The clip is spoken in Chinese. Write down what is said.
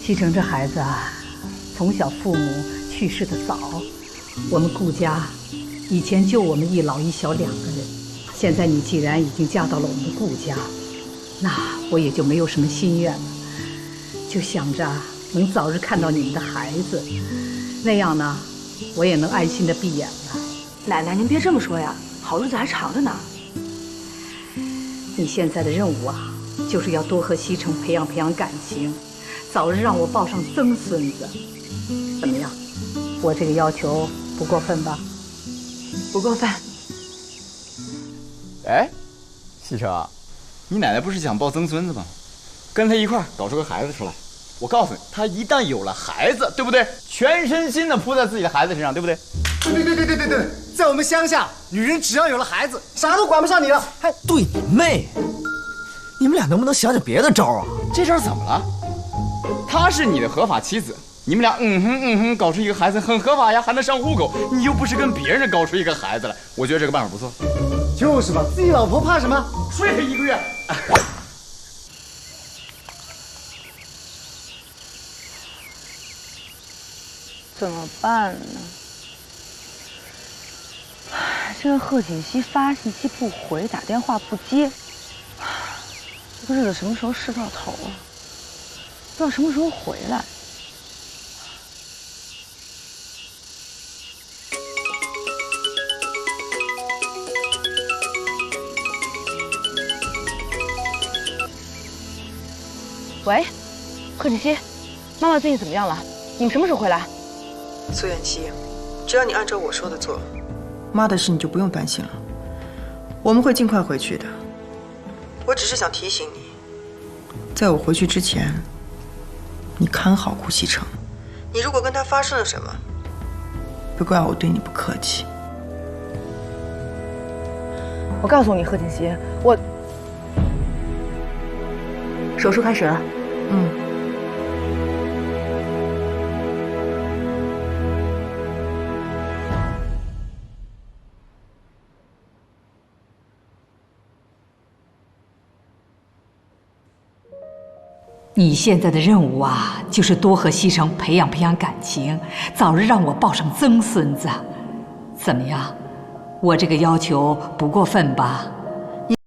西城這孩子啊，從小父母去世的早，我们顧家以前就我们一老一小2个人，現在你既然已經嫁到了我們的顧家，那我也就沒有什麼心願了，就想着能早日看到你們的孩子，那樣呢，我也能安心的閉眼了。奶奶，您別這麼說呀，好日子還長着呢。你現在的任務啊，就是要多和西城培養感情，早日讓我抱上曾孫子。怎麼樣？我這個要求不過分吧？不過分。哎，西城，你奶奶不是想抱曾孫子嗎？跟她一塊兒搞出個孩子出來。我告訴你，她一旦有了孩子，對不對？全身心的撲在自己的孩子身上，對不對？對，在我們鄉下，女人只要有了孩子，啥都管不上你了。還對你妹！你們倆能不能想想別的招啊？這招怎麼了？她是你的合法妻子，你們倆搞出一個孩子很合法呀，還能上戶口。你又不是跟別人搞出一個孩子來，我覺得這個辦法不錯。就是吧，自己老婆怕什麼？睡他1個月。怎麼辦呢？这個賀錦熙發信息不回，打電話不接，這個日子什麼時候是到頭啊？不知道什麼時候回來。喂，賀锦熙，媽媽最近怎麼樣了？你們什麼時候回來？蘇遠熙，只要你按照我說的做，媽的事你就不用擔心了，我們會盡快回去的。我只是想提醒你，在我回去之前，你看好顧西城。你如果跟他發生了什麼，別怪我對你不客氣。我告訴你，賀錦熙，我手術開始了。你現在的任務啊，就是多和西城培養感情，早日讓我抱上曾孫子。怎麼樣？我這個要求不過分吧？